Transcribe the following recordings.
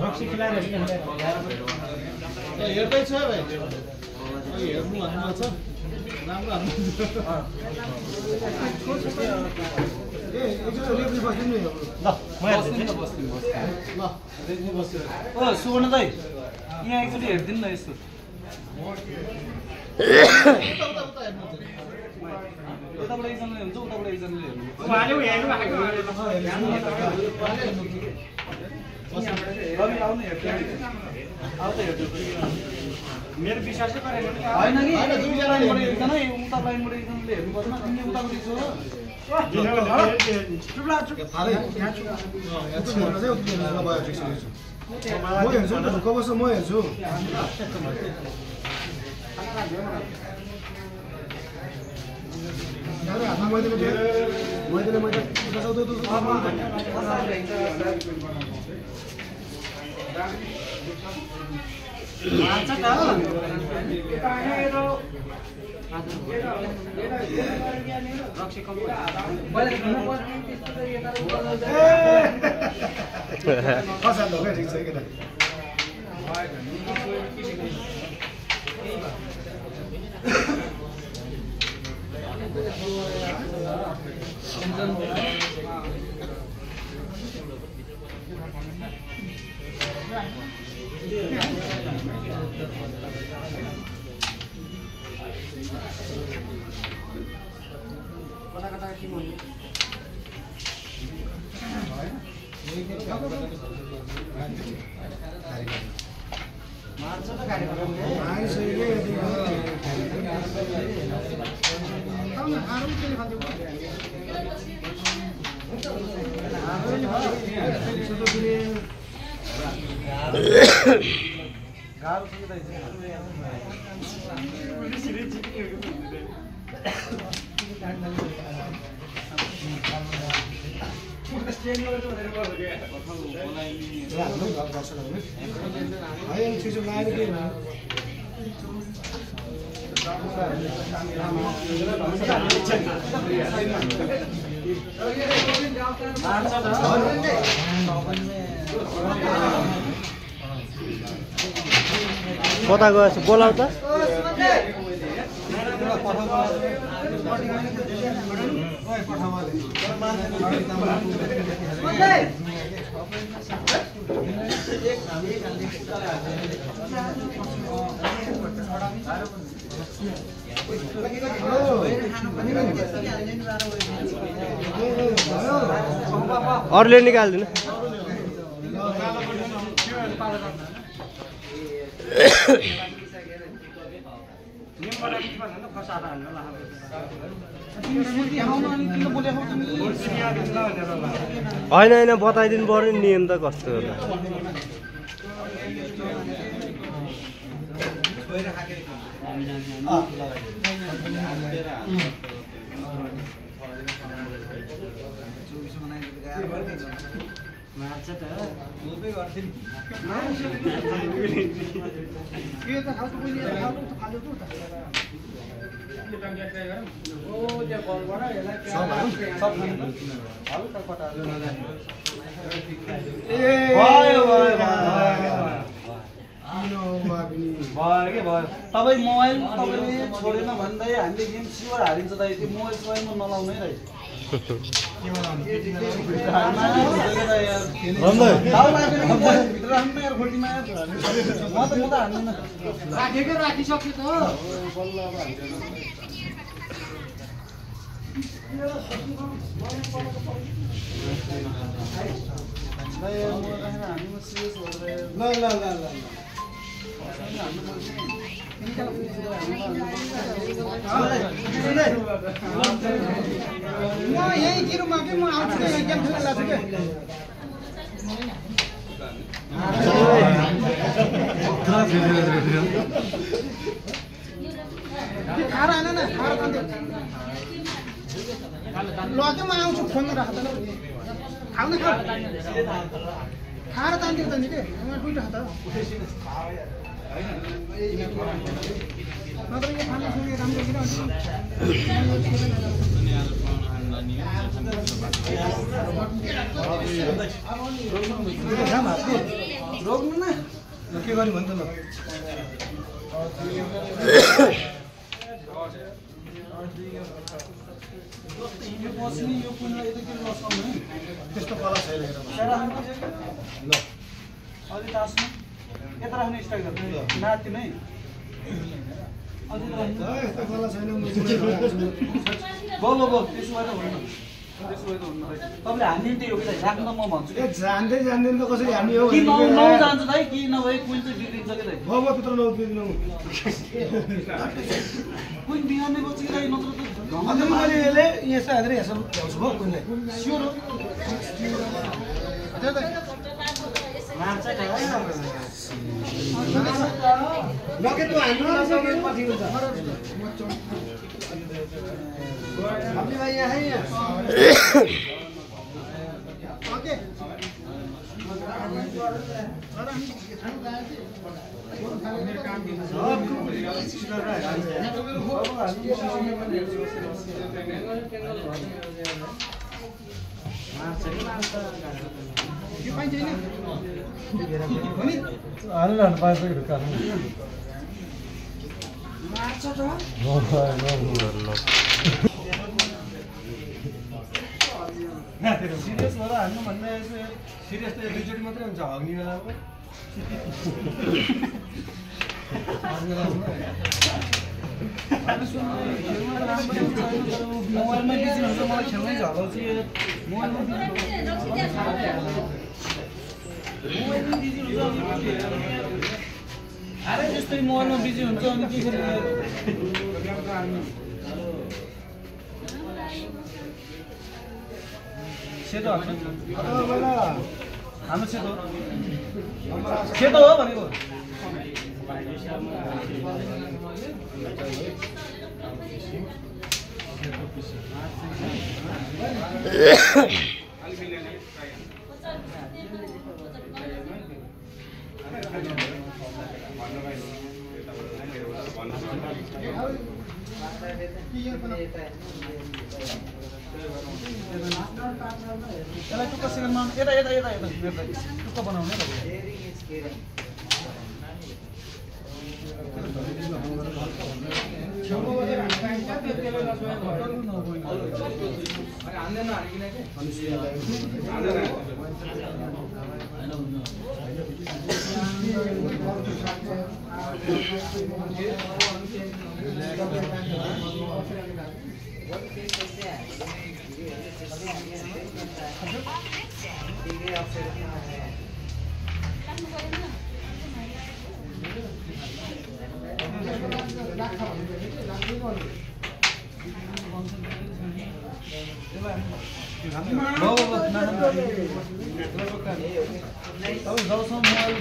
रक्सी खिलाएर हेर्दै छ भाइ हेर्नु भन्नु छ राम्रो हाल्नु ए एकचोटि लेप्ने बस्दिनु नि ल म हेर्छु ल लेप्ने बस्छु ओ सुवर्ण दाइ यहाँ एकचोटि हेर्दिनु न यसो उताबाट एकजनाले हुन्छ उताबाट एकजनाले हेर्नु उहाँले हेर्नु राखेको रवि आउनु हेर्छु आउ त हेर्छु मेरो विश्वासै गरेन हैन नि हैन दुईजना लाइनबाट एकजना उता लाइनबाट एकजनाले हेर्नु पर्छ तिमी उताबाट यसो चुपला चुप थाले यहाँ चुप यस्तो हेर्न चाहिँ उति हेर्न भयो ठिक छ म हेर्छु नि ढुक्क बस्छ म हेर्छु यारे हातमा मैले कता गएछ बोलाउ त अरूले निकाल्दिनु होइन होइन बताइदिनु पर्यो नि नियम त कस्तो होला मार्छ त लोपै गर्थिन् के त खाऊ त पनि खाऊ त खाऊ त यो टंग्या ट्राई गरौँ ओ त्यो बलबाट यसलाई सब हल्का कटाले ए भयो भयो के भयो तपाईँ मोबाइल तपाईँले छोडेन भन्दै हामीले गेम स्योर हालिन्छ त त्यो मोबाइल सोबाइलमा नलाउनै रहेछ राखिसक्यो म यही जिरोमा के म आउँछु गेम खेल्न लाग्छु के खाएर आएन न खाएर लग्यो म आउँछु फोन राख त खाऊ न खाऊ खाएर तान्दियो त नि के दुईटा त नत्र यो खाना सुने राम्रो किन रोक्नु न के गर्नु भन्छ ल यो बस्ने यो पुनः यता के लसाउनु है त्यस्तो कला छैन ल अलि तास्नु यता राख्ने स्टाइल गर्नु नाति नै अलि राख्नु यस्तो कला छैन बल बल त्यसो भएर होइन त्यसो भएर हुन्न तपाईले हान्ने त्यही हो कि राख्न म भन्छु ए जान्दै जान्दैन त कसरी हान्ने हो कि नौ जान्छ दाइ कि नभए कुन चाहिँ बिग्रिन्छ कि दाइ बाबा पित्र नौ बिग्रिनु कुन बिहानै बचिरहेको नत्र त अन्त मैले यसले यसो हालेर यसो ल्याउँछु भयो कुनलाई स्योर हो त्यो त मान्छ लके त्यो हाम्रो सबै पछि हुन्छ अपने भाइ यहाँ है ओके सिरियस भएर हान्नु भन्दा सिरियस त एकैचोटि मात्रै हुन्छ हग्ने बेलामा मोबाइलमा बिजी हुन्छ मलाई खेल्नै झलाउँछ मोबाइलमा बिजी हुन्छ अरे जस्तै मोबाइलमा बिजी हुन्छ अनि के गर्नु सेतो हाम्रो सेतो हो भनेको यसलाई टुक्का सेकेन्डमा यता यता यता यता टुक्का बनाउने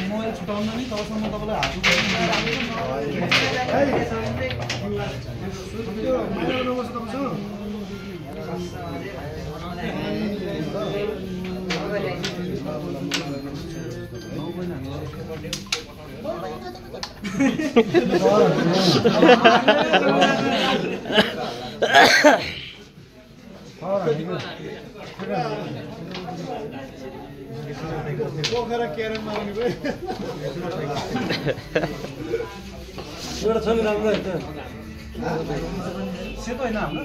मोबाइल छुटाउनु नि तबसम्म तपाईँलाई हात पोखरा क्यारममा आउने भयो एउटा छ नि राम्रो सेतो होइन हाम्रो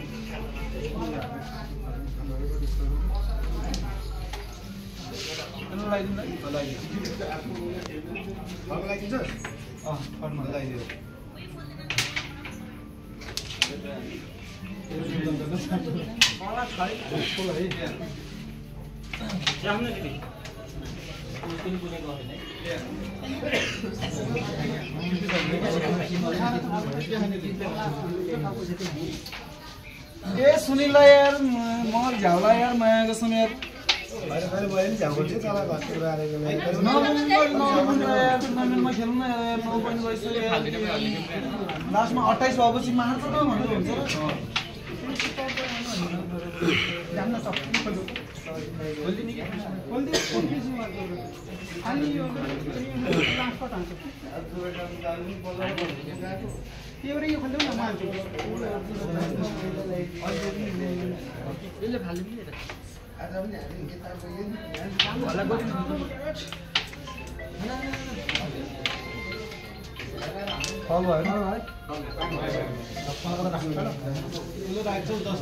ए सुनिल यार मल झ्याउला यार मायाको समय टुर्नामेन्टमा खेल्नु न 9 पोइन्ट गइसक्यो लास्टमा 28 भएपछि मार्छ त भनेर हुन्छ जान्न सक्छ अनि यो लास्ट पट हान्छ एउटा यो खोल्नु न मान्छे यसले फाल्नु नि त आज पनि हामी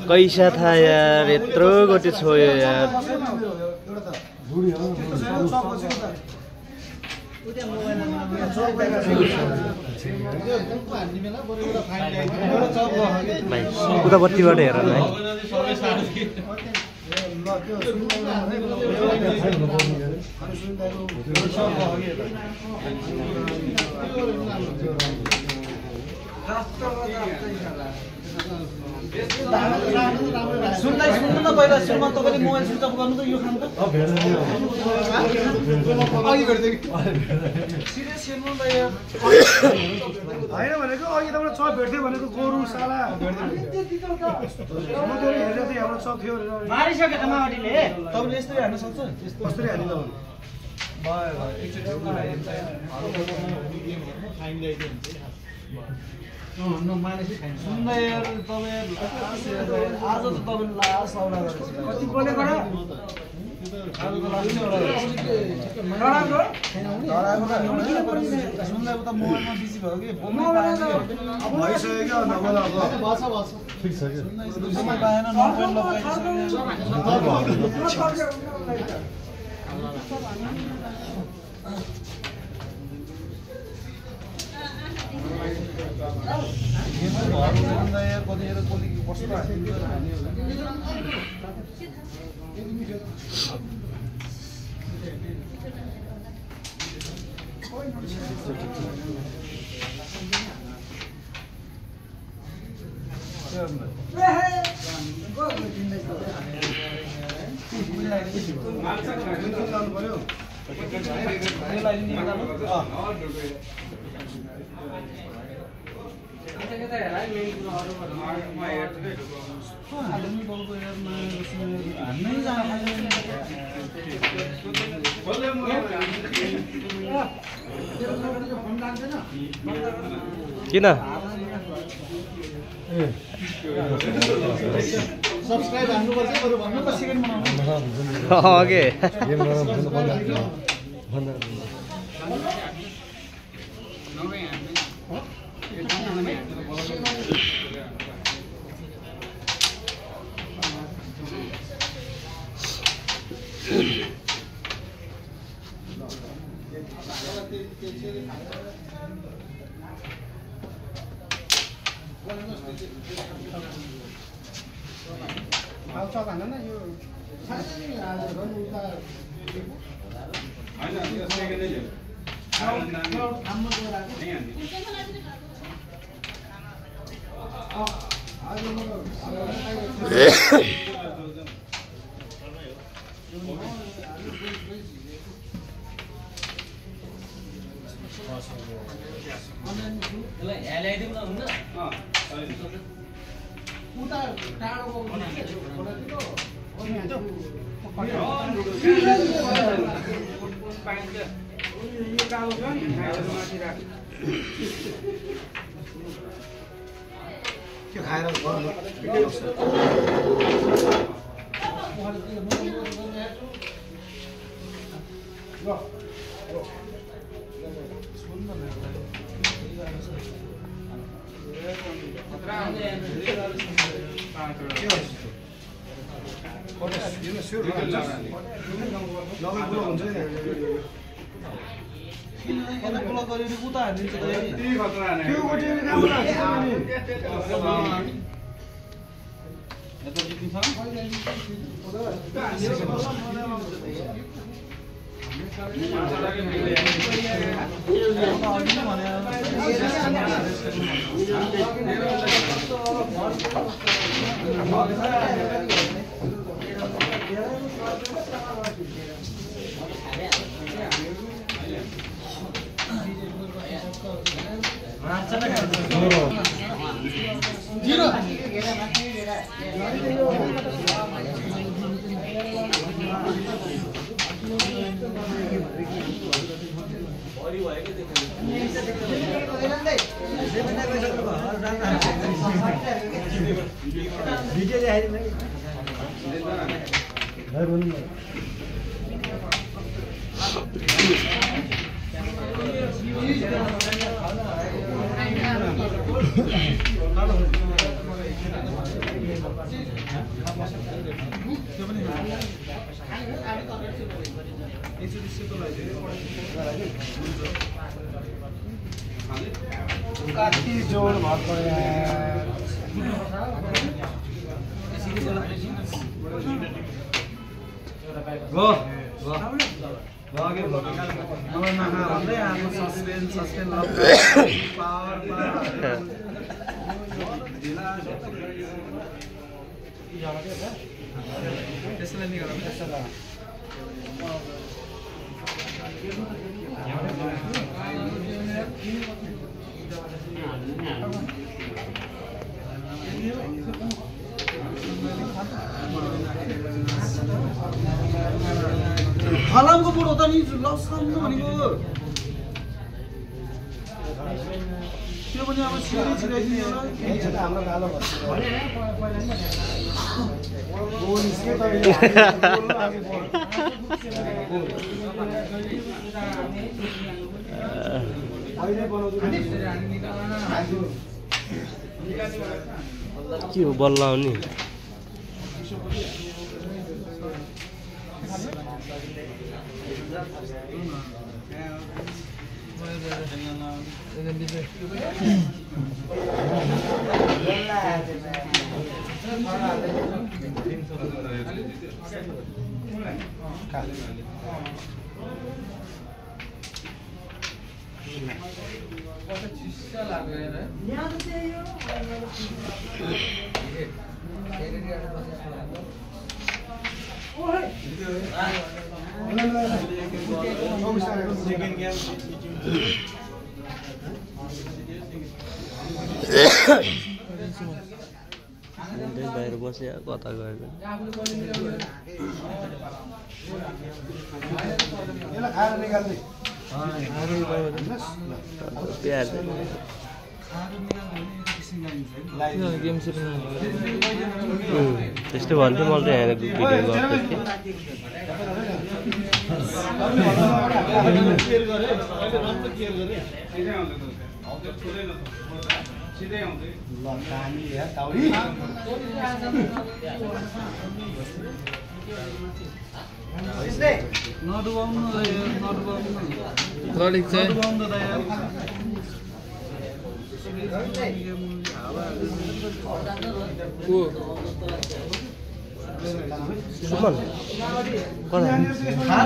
कैसा था यार यत्रो गोटी छोयो यार उता बत्तीबाट हेर न सुन्नु न पहिला सुनमा तपाईले मोबाइल स्विच अफ गर्नु त यो खानु त अघि भेट्दै सिरियस हेर्नु न यार हैन भनेको अघि तपाईले चप भेट्दै भनेको गोरु साला भेट्दै म त हेरेर त हाम्रो चप थियो मारिसके त माडीले तपाईले यस्तै हान्न सक्छ कसरी हालिन्छ भने भयो भयो एकचोटी उडाइन्छ टाइम ल्याइदियो सुन्दा यार तपाईँ आज त तपाईँले लास्ट औडा गरेछ कति बोले गरे सुन्दा उता मोबाइलमा बिजी भयो कि भइसक्यो ठिक छ कि समय पाएन किन सब्स्क्राइब हान्नुपर्छ बरु भन्नु त सेकेन्ड बनाउनु ओके के खाएर गर्नु उता हालिदिन्छ काटी जोड़ भएको यार गो गो आगे अब नखा भन्दै आको सस्पेन्स पावर त्यसलाई निकाल्नु त्यसलाई फलामको बोर्ड हो त नि लसाम्नु भनेको त्यो पनि अब छिराइदिने होला हाम्रो गालो भन्छ के हो बल्ल आउने बाहिर बसे कता गएर त्यस्तै भन्थ्यो मैले हेरेको भिडियो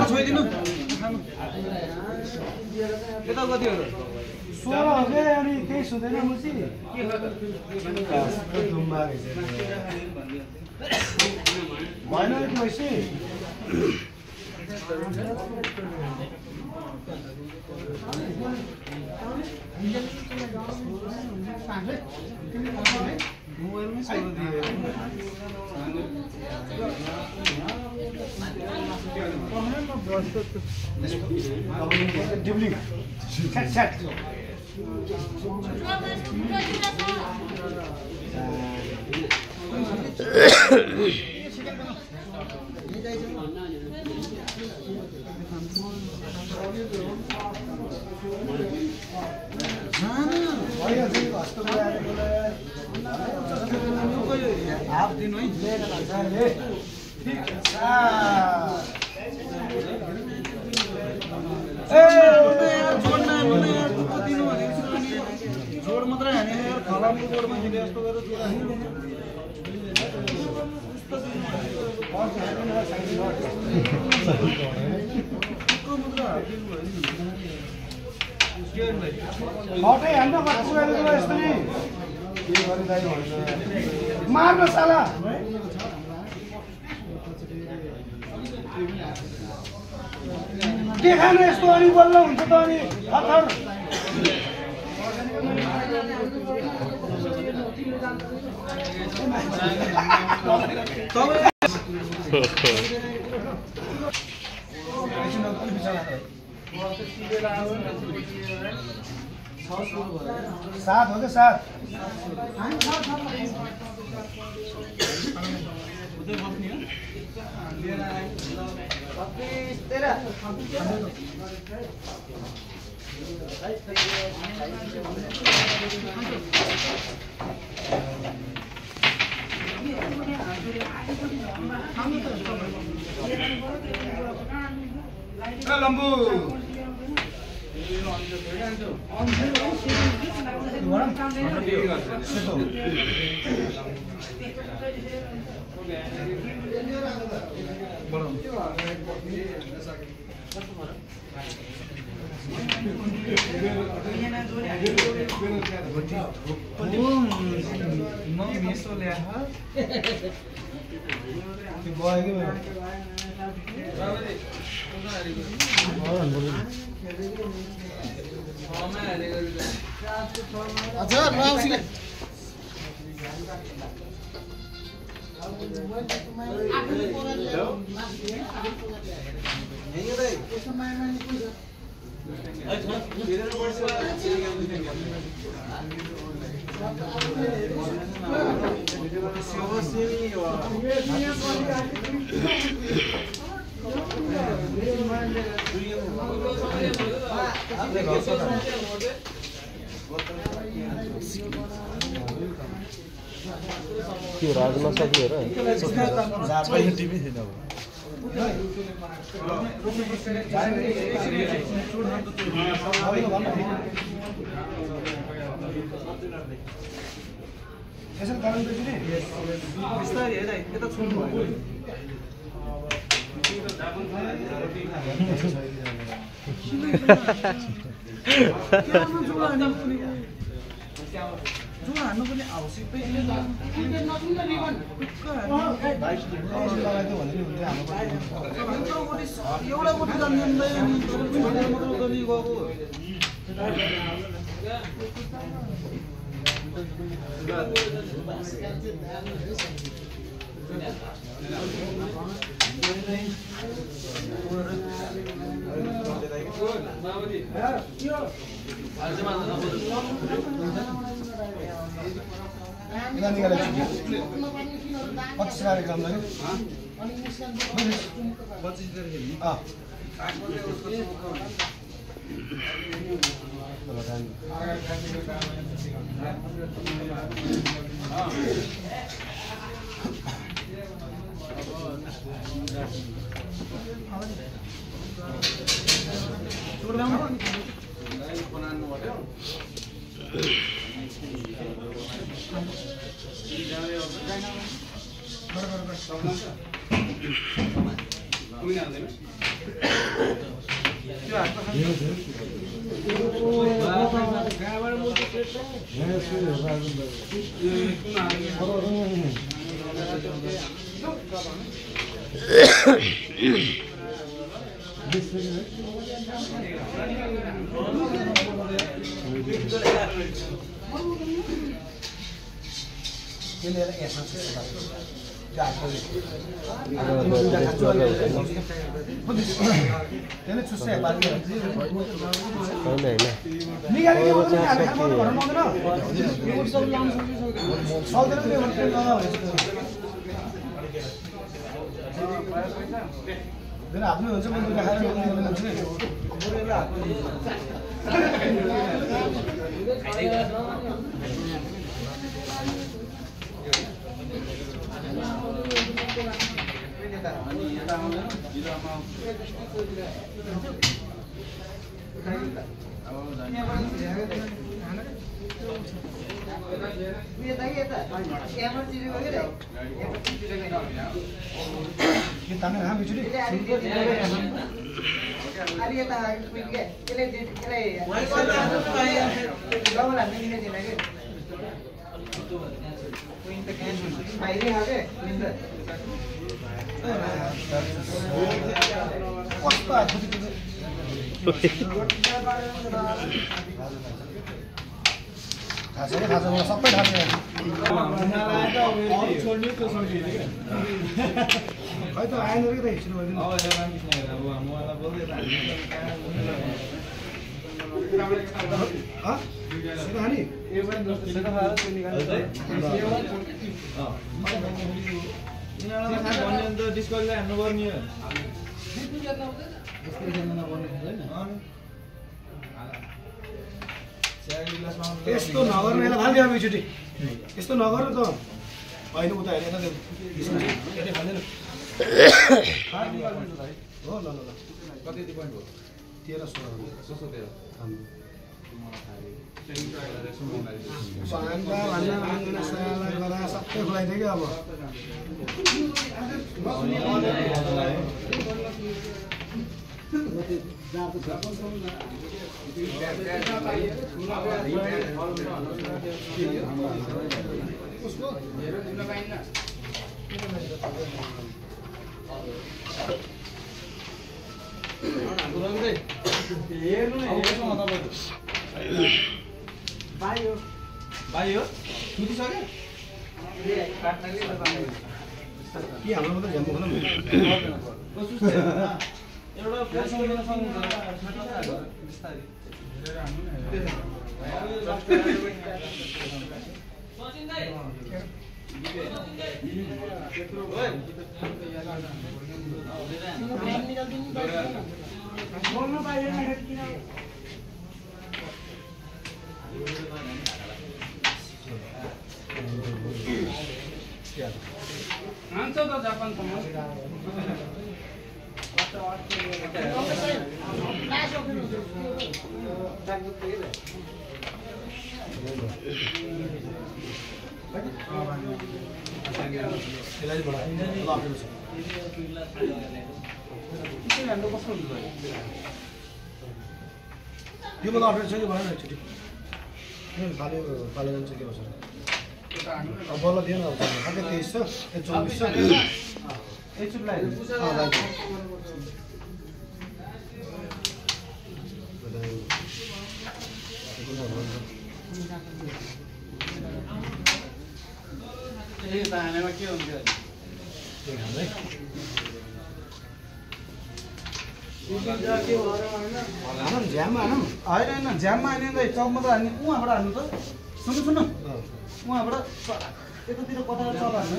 छोइदिनु यता कति हो 16 हो गए अनि 23 हुँदैन मुसी भएन पैसे मोबाइलमै सोध दिए डिब्लिङ सेट हाफ दिन है जोड मात्रै हाने फलामको बोर्डमा दिने जस्तो गरेर हटै हान्न यस्तो नि मार्न साला के खानु यस्तो अनि बल्ल हुन्छ त अनि हथर तपाईँ सात हो क्या सात लम्बू अच्छा त्यो राजमा सक्यो र टिभी छैन अब यसो गर्न त नि बिस्तारै हेर यता छोड्नु भयो जो हान्नु पनि आवश्यक एउटा गोटी आफ्नो हुन्छ मैले सबै थाहा खै त आएन कि त हिस्ट्री सिधा हानी डिस्कभरीलाई हान्नु पर्ने हो यस्तो नगर्नु यसलाई भाग्यो अब एकचोटि यस्तो नगर्नु त होइन उता हेरेर भन्दैन हो ल ल ल कति पोइन्ट हो 13 16 सबै खुलाइदियो क्या अब भाइयो सुतिसक्यो के हाम्रो मात्रै झ्याम्बो खोला यो मलाई अप्डेट छ कि भएन एकचोटि पाले जान्छ के बस्छ अब बल्ल दिएन अब ठ्याक्कै 23 छ 24 छ एकचोटि लगाइदिनु तानेमा के हुन्छ झ्याममा हानौँ होइन झ्याममा हाने चकमा त हान्ने उहाँबाट हान्नु त सुन्नु सुन्नु उहाँबाट यतातिर कता चल हान्नु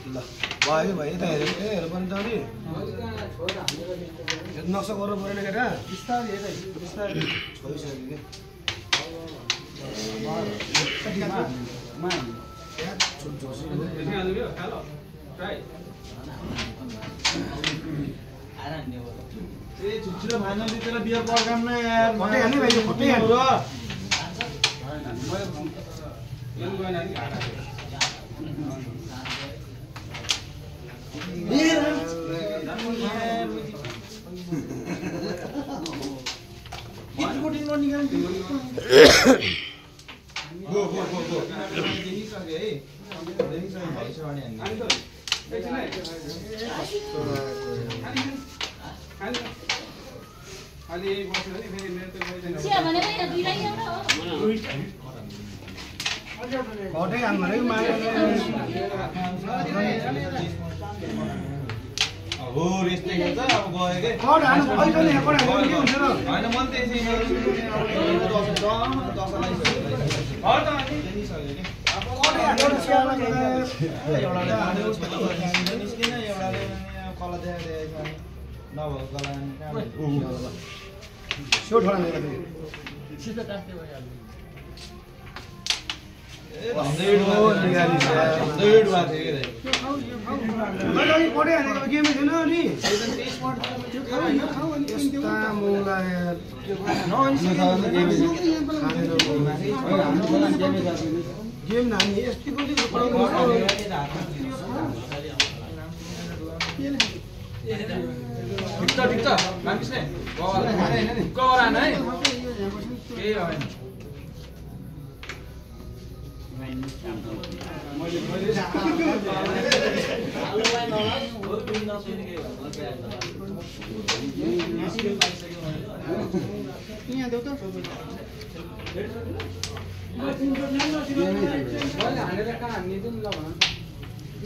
ल भयो भाइ यता हेरेर हेर्नु पनि त अलि नक्सा गर्नु परेन केटा बिस्तारै हेर बिस्तारै छोइसक्यो छुट्छुरो भाइ नदिएर बियर प्रोग्राम नै यार फटे हाल्ने भाइ फटे हाल्नु फटे हाल्नु भनेको हो रेस्ट खेल्छ अब गयो के कट हाल्नु अहिले नि कट हाल्नु के हुन्छ र हैन मन त्यसै गेमै थिएन अनि गेम नानी यस्तो ठिक छ रामकृष्ण कवर आन है केही होइन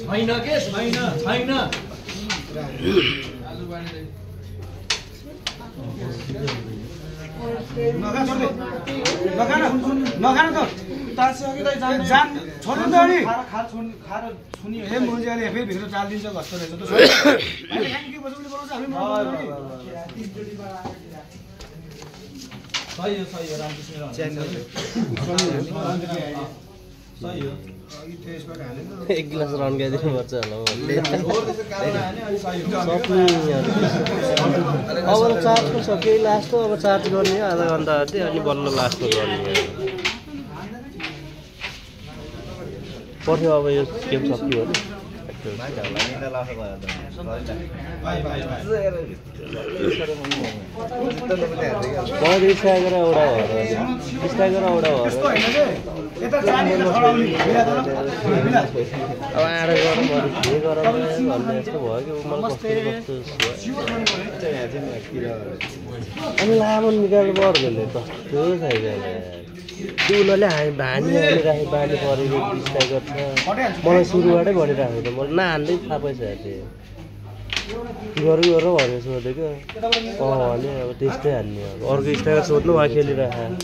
छैन के छैन नखा छोड्दै नखान त तासे अघि दाइ जान जान छोड्नु त अनि खार छुनी ए मुजियाले फेरि भित्र चालिदिन्छ घस्टो रहेछ त अहिले खान के बसौली बनाउँछ हामी सही हो रामकृष्ण सही हो एक गिलास रन गाइदिनु पर्छ होला अब चार्जको सक्यो लास्टको अब चार्ज गर्ने आधा घन्टा चाहिँ अनि बल्ल लास्टको गर्ने पर्थ्यो अब यो गेम सक्यो भने स्ट्राइकर एउटा अब आएर गरौँ के गरौँ भन्ने जस्तो भयो कि मलाई कस्तो अनि लामो निकाल्नु पर्दैन कस्तो छैन उनीहरूले हामी बानी हालिराखेँ बानी परेको स्ट्राइकर छ मलाई सुरुबाटै भनिराखेको त मलाई नहान्दै थाहा पाइसकेको थिएँ गरेर भनेर सोधेको भने अब त्यस्तै हान्ने अब अर्को स्ट्राइकर सोध्नु वा खेलिरहेको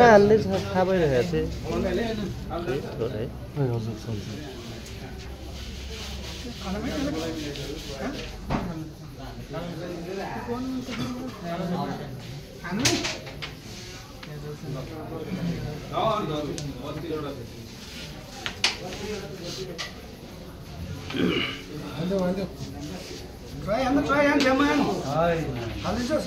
नहान्दै थाहा पाइरहेको थिएँ Try and German. How is this?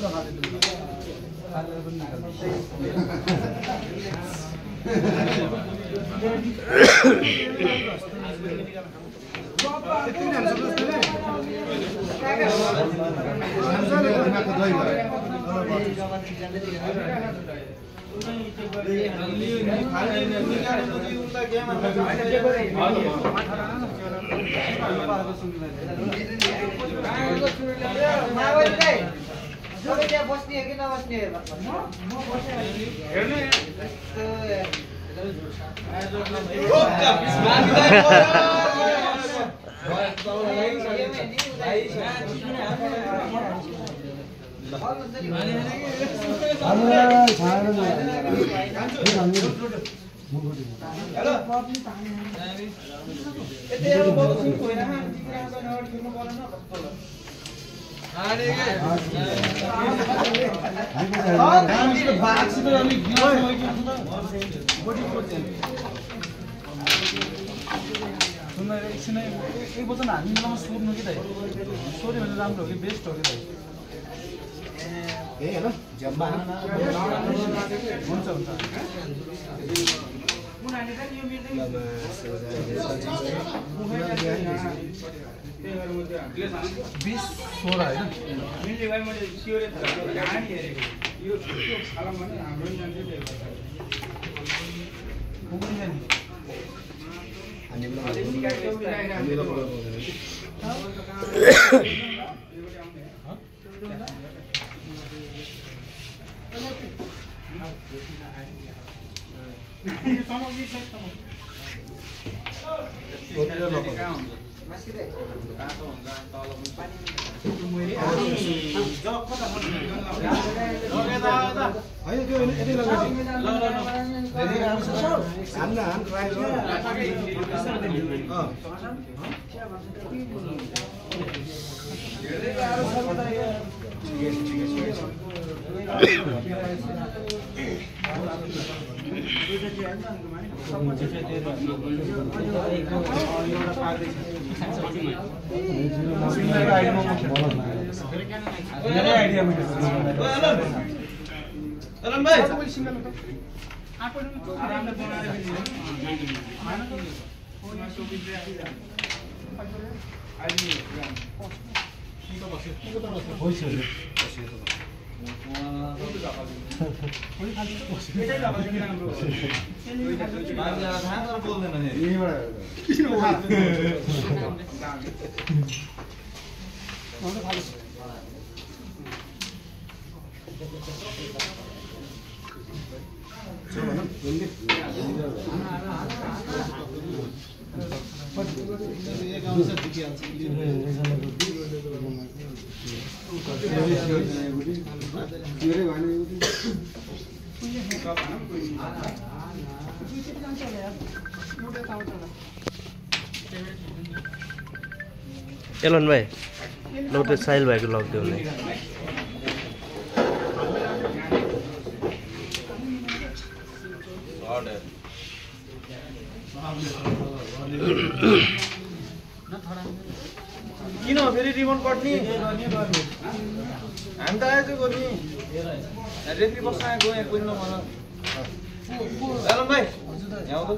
एक वचन हामी बेलामा सोध्नु कि दाइ सोध्यो भने राम्रो हो कि बेस्ट हो कि दाइ ए हेलो जम्मा हुन्छ हुन्छ 20-16 हैन मिल्ने भाइ मैले सियोरे थाहा गाडी हेरेको यो छालाम भने हाम्रो नि जान्छ पुग्ने जाने एलन भाइ लौटे साहिल भाइको लगिदियो भने किन फेरि रिबन कट्ने हामी त आएछ गर्ने रेफ्री बस्न आएको यहाँ कोही नभन एलन भाइ यहाँ आउँदा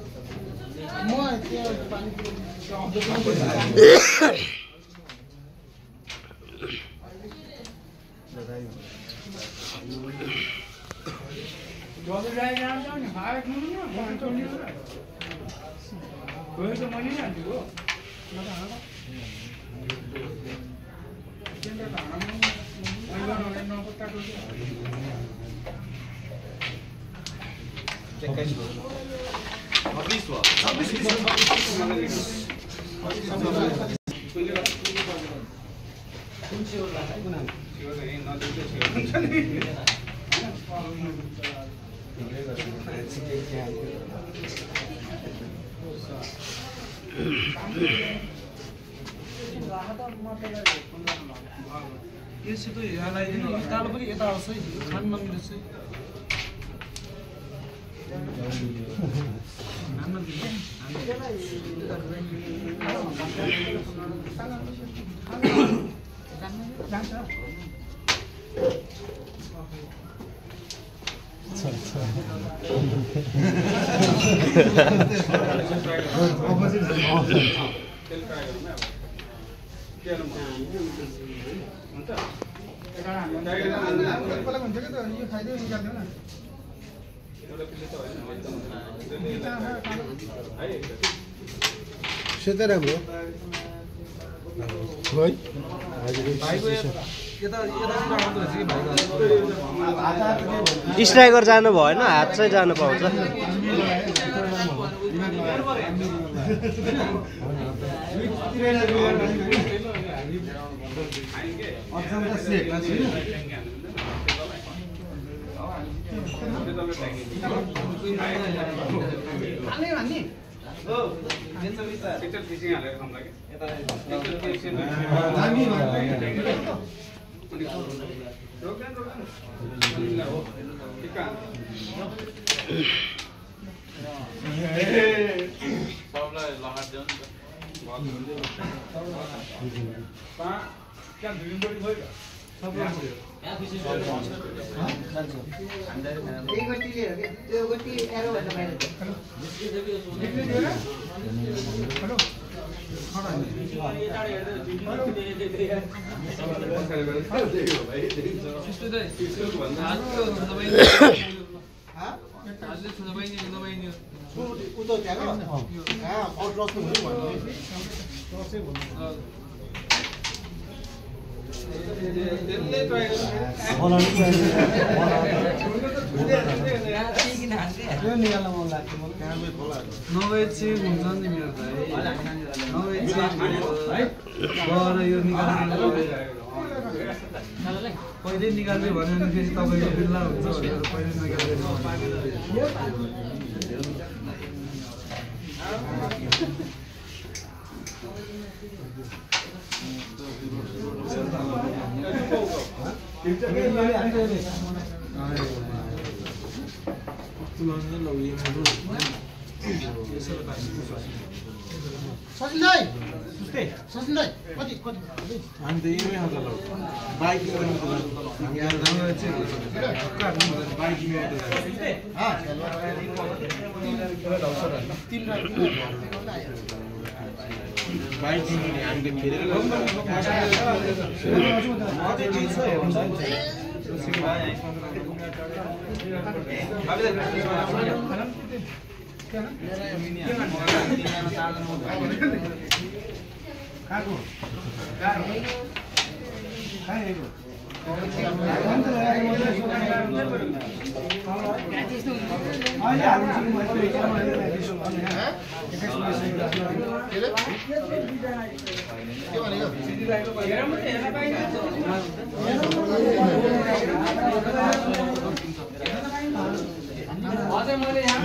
म यसो यहाँ लगाइदिनु यताबाट पनि यता आउँछ है खान नमिल्छ सेतै राम्रो स्ट्राइकर जानु भएन हात चाहिँ जानु पाउँछ पहिले निकाल्दै भन्यो भने फेरि तपाईँको बिल्ला हुन्छ भनेर पहिले निकाल्दै सचिनलाई कति हामी त यही हाल्छ ल बाइक हामीले फेरेर अहिले हाल्नु मैले एडिसन गर्ने हैन के भनेको अझै मैले यहाँ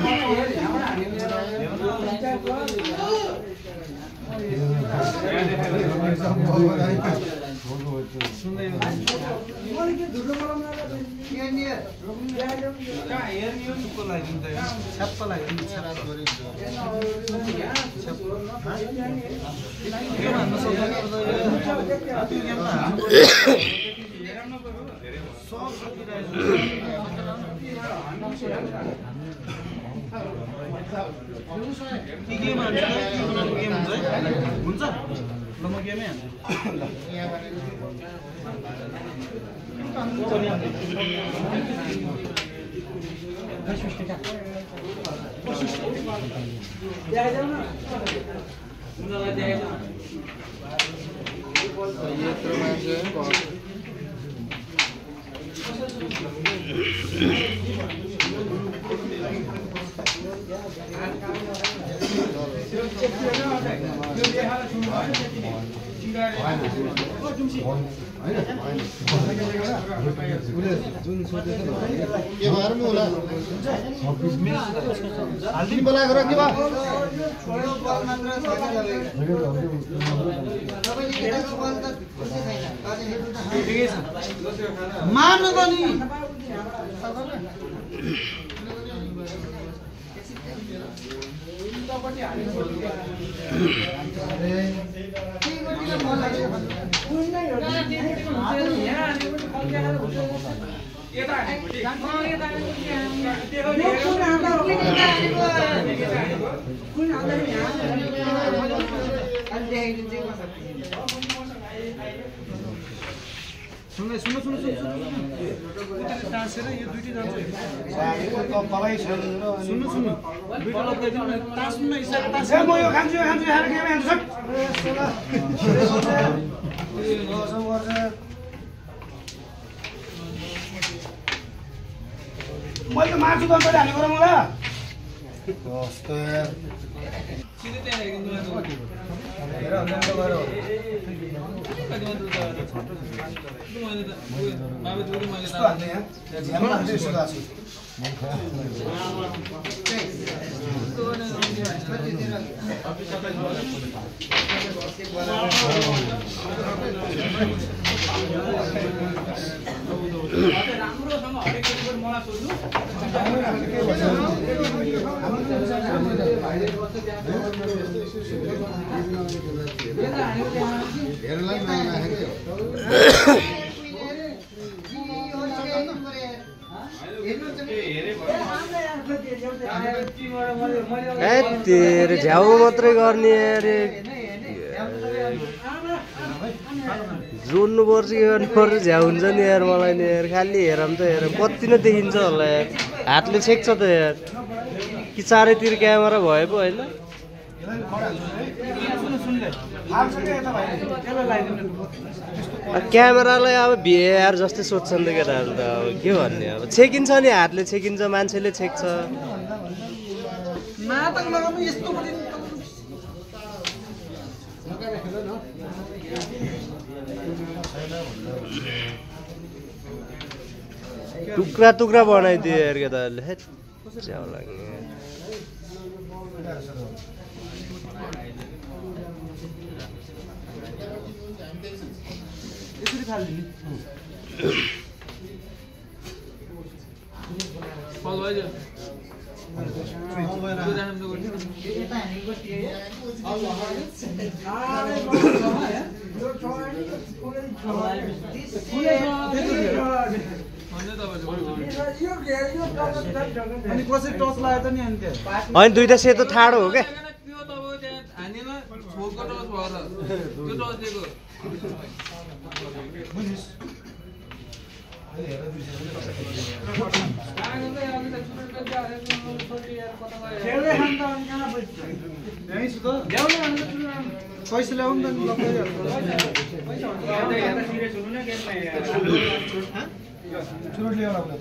हुन्छ ल म गेमै के भएर नि होला हाल्दिनु बोलाएको र के भयो मार्नु त नि सुन्नु टाँसेर यो दुईटै जान्छ तलै छैन सुन्नु दुईटा लग्दैदिनु टाँस्नु न हिसाब टाँस्नु म यो खान्छु खाएर के खान्छु मैले त मार्छु त अहिले हालेको र मलाई कस्तो यार तेरे झ्याउ मात्रै गर्ने अरे जोड्नु पर्छ के गर्नु पर्छ झ्याउ हुन्छ नि यार मलाई नि यार खालि हेरम त हेर कति नै देखिन्छ होला यार हातले छेक्छ त यार कि चारैतिर क्यामेरा भए पो होइन क्यामेरालाई अब भिआर जस्तै सोध्छन् त केटाहरू त अब के भन्ने अब छेकिन्छ नि हातले छेकिन्छ मान्छेले छेक्छ टुक्रा टुक्रा बनाइदियो यार केटाहरूले हेट च्याउ लाग्ने यसरी फाल्दिनु फल भयो अनि कसरी टच लाग्यो त नि अनि होइन दुईटा सेतो ठाडो हो क्या पैसा ल्याउनु त चुरोट ल्याउनु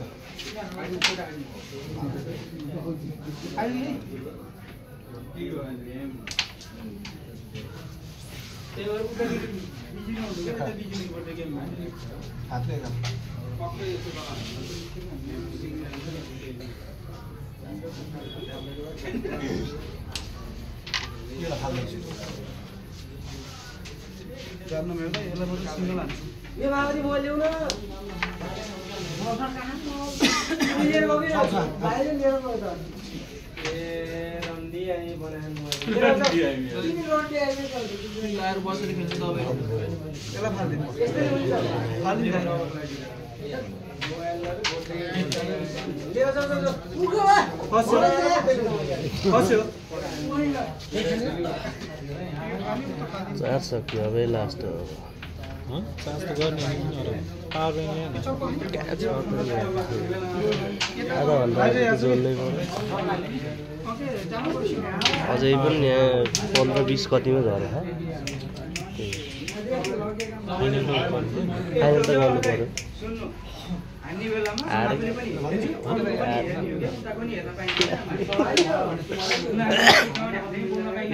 चार सक्यो अब लास्ट हो आधा घन्टा जोड्नै पर्यो अझै पनि यहाँ 15-20 कतिमा झऱ्यो फाइनल त गर्नु पर्यो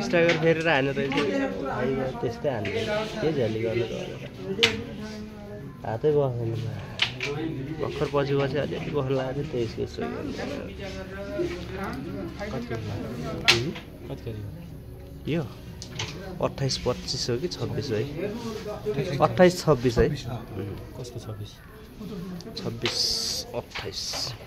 स्ट्राइकर फेरेर हान्यो रहेछ त्यस्तै हान्नु के झ्याली गर्नु हातै बस्दैन भर्खर पछि अलिअलि बस्नु लाग्यो त्यसको यो 28-25 हो कि 26 है 28-26 है कसको 26 26-28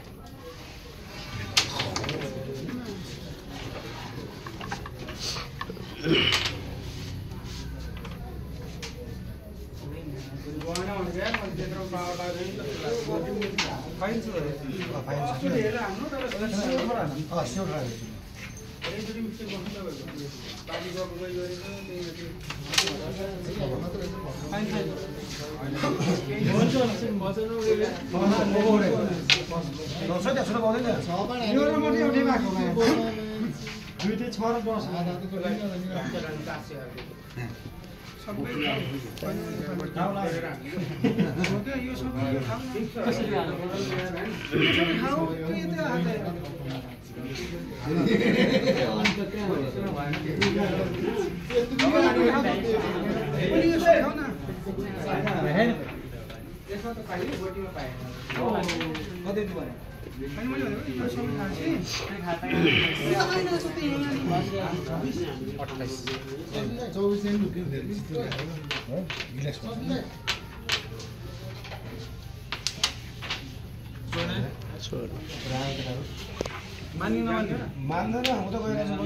मान्दैन हुँदा गइरहेको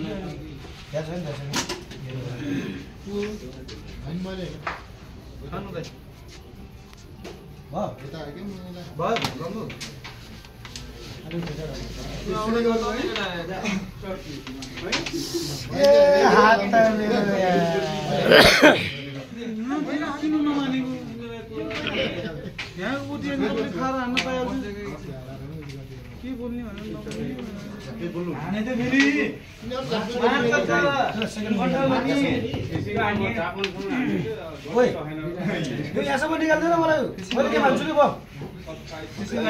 यहाँसम्म निकाल्दैन मलाई मैले के भन्छु कि भयो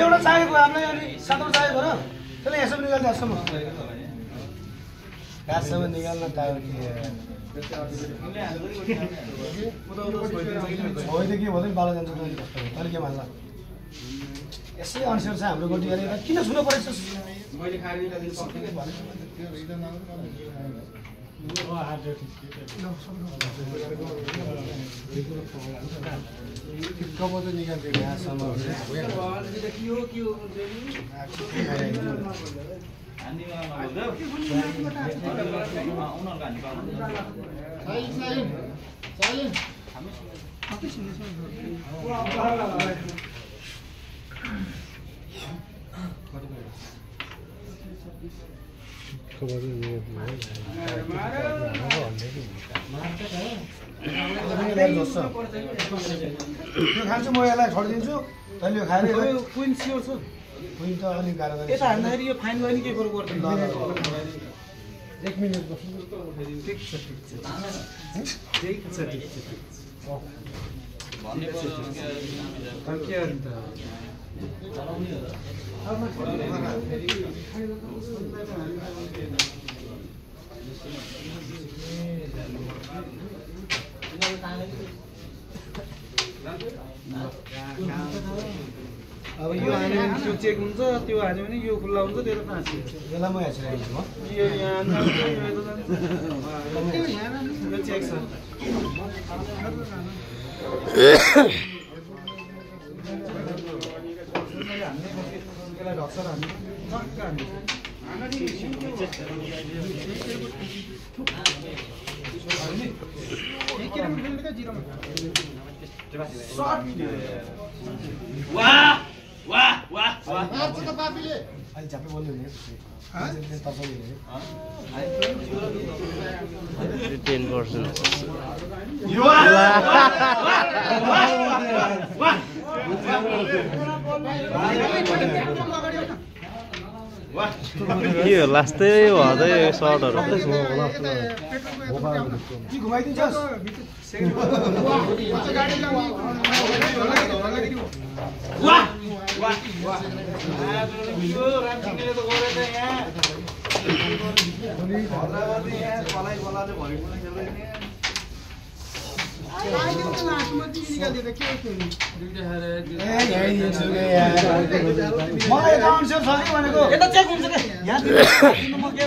एउटा चाहिएको हामीलाई अनि 7 चाहिएको र त्यसले यहाँसम्म निकाल्दै यहाँसम्म निकाल्न टाइम होइन के भन्दै बाला जान्छ अहिले के मान्ला यसै अनुसार चाहिँ हाम्रो गोटी गरेर किन छुनु परेछ खान्छु म यसलाई छोडिदिन्छु तैँले यो खाएर क्विन स्योर छ क्विन त अलिक गाह्रो यता हान्दाखेरि यो फाइन गर्ने के गर्नु पर्दैन 1 मिनेट ठिक छ भन्ने पर्यो के अब यो हाल्यो भने त्यो चेक हुन्छ त्यो हाल्यो भने यो खुल्ला हुन्छ त्यो त फाँसी यसलाई म हेर्छु म यो यहाँ जान्छ यो जान्छ यो चेक छ यसलाई ढक्सर हाल्नु टक्क हाल्नु अहिले झ्याप्पै बोल्नु हुने तर्साउने 10%. के हो लास्टै भदै सर्टहरु कि घुमाइदिन्छस् वाह वाह वाह यो रामसिंहले त गरेन यहाँ भद्रावती यहाँ पलाई बलाले भरिपुरा खेल्दै नि आइदिनु त लास्टमा चाहिँ निकाल्दिए त के हो त्यो मलाई त आन्सर छ कि भनेको यता चेक हुन्छ के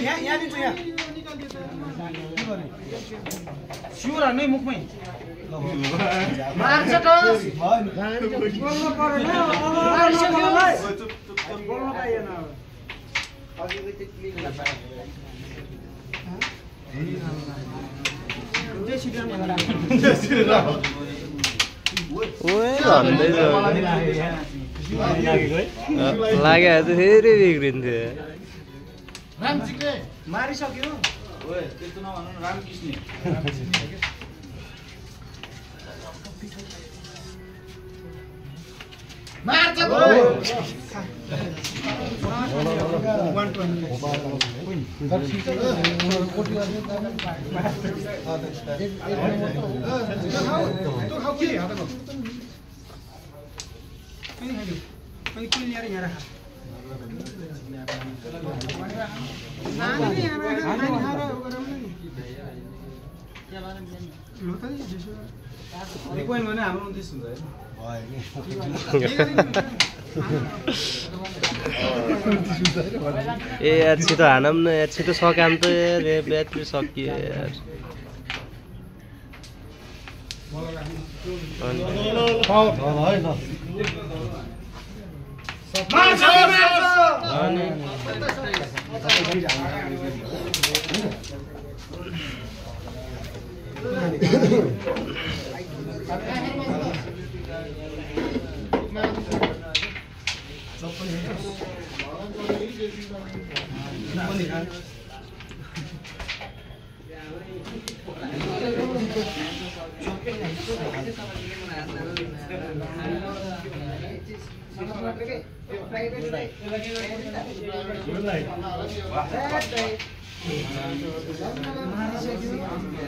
यहाँ यहाँ दिन्छु यहाँ स्योर हान्नै मुखमै मार्छ त बोल्न परेन बोल्न पाइएन ओए भन्दै लाग्यो त फेरि बिग्रिन्थ्यो रामसिंहले मारिसक्यो ओए त्यस्तो नभन्नु न रामकृष्ण मार्छ भने हाम्रो 29 हुन्छ ए यार छिटो हानौँ न यार छिटो सकाम त यार ब्याट्री सकियो यार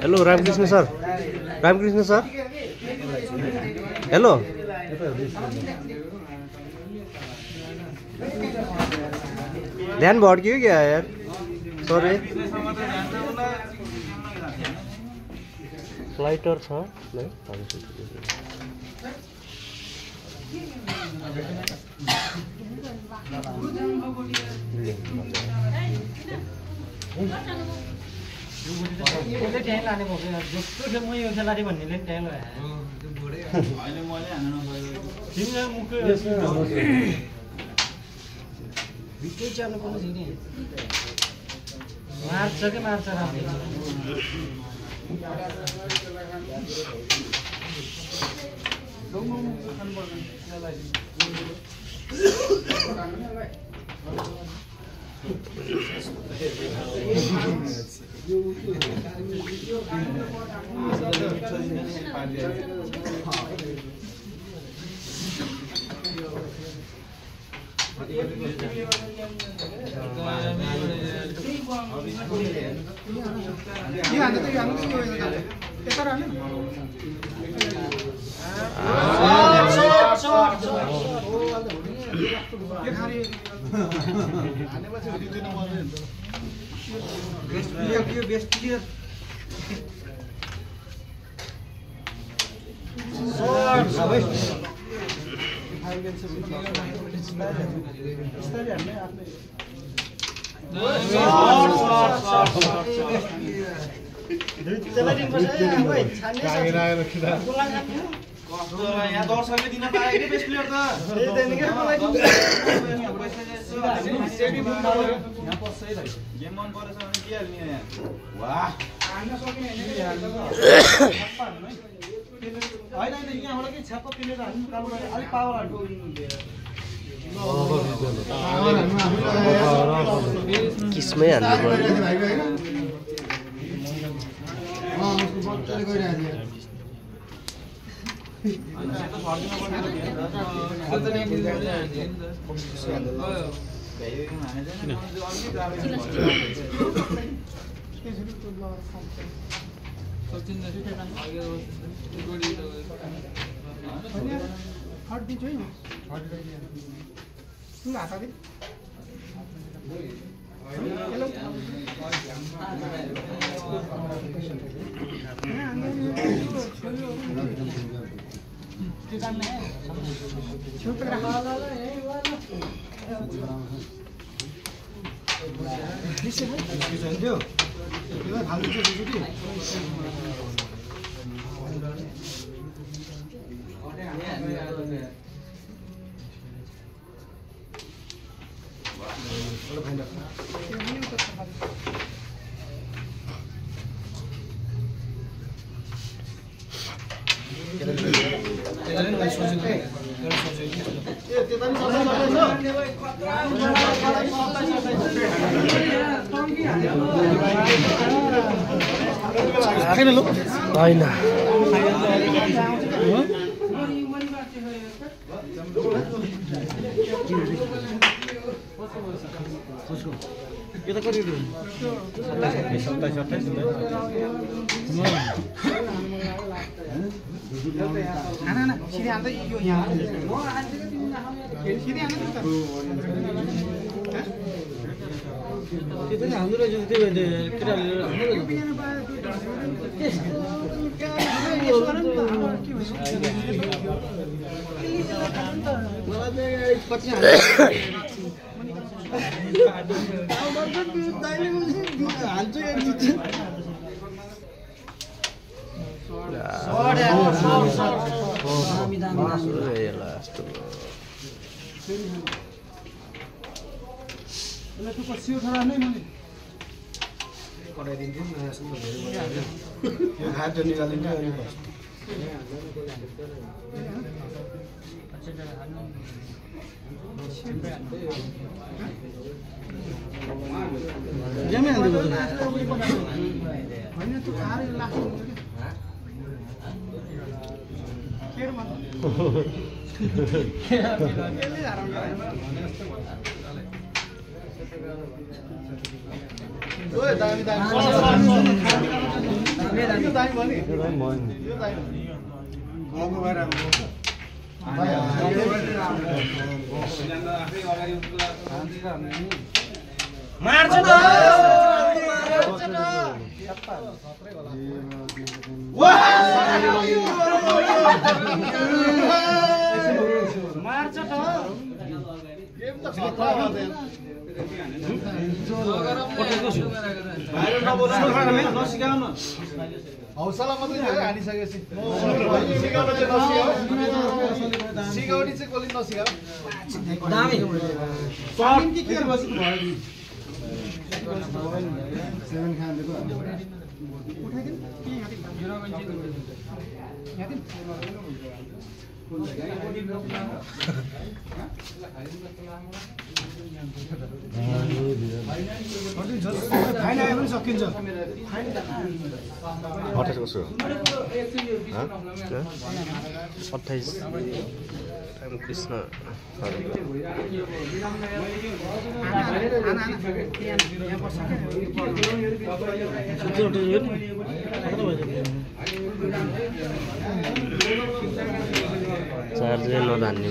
हेलो रामकृष्ण सर हेलो ध्यान भड्कियो क्या यार सरी फ्लाइटर छ मार्छ के मार्छ के खाने बेस्ट प्लेयर यो बेस्ट प्लेयर सबै यहाँ दर्शकले दिन पाए कि बेस्ट प्लेयर त गेम मन परेछ भने के हाल्ने यहाँ वाह होइन यहाँबाट के छ्याप्प पिलेर हाल्नु कालो अलिक पावर हाल्नु किसमै हाल्नु पर्यो हट दिन्छु है हात हात होइन के त गरिरु 27 खाना सिधै हाल्दै यो यहाँ सिधै हाल्नु त त्यो पनि हाम्रो रहेछ त्यो केटाले हौसला मात्रै हानिसकेपछि सिकाउने चाहिँ कसले नसिकाऊ दामी के बस्नु भयो सेभेन खाँदैको फाइन आयो पनि सकिन्छ 28 कृष्ण चार्जै नधान्ने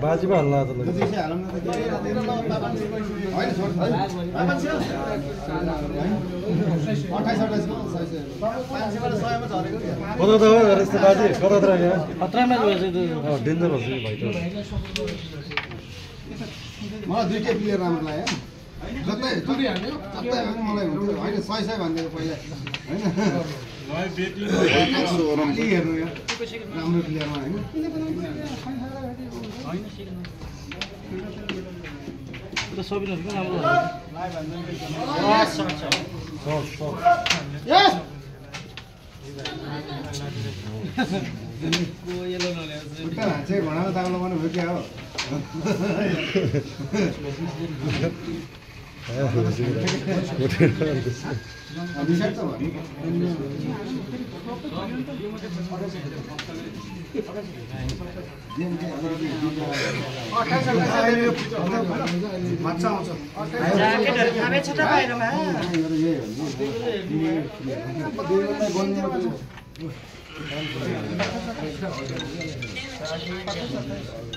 बाजीमा हल्ला त डेन्जर हुन्छ भाइ त मलाई दुईटै प्लेयर राम्रो लाग्यो जतै जति हाल्यो जतै मलाई हुन्थ्यो होइन 100 भन्दिएको पहिला होइन हेर्नु यहाँ राम्रो प्लेयरमा होइन घोडामा दाउलो पनि भयो क्या हो माछा आउँछ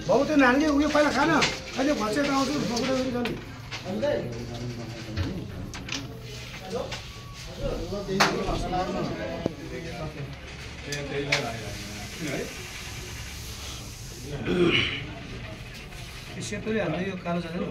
बाबु त्यो नानीले उयो पहिला खान अहिले भन्छ त आउँछु सेतोले हाल्दै यो कालो छैन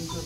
कसो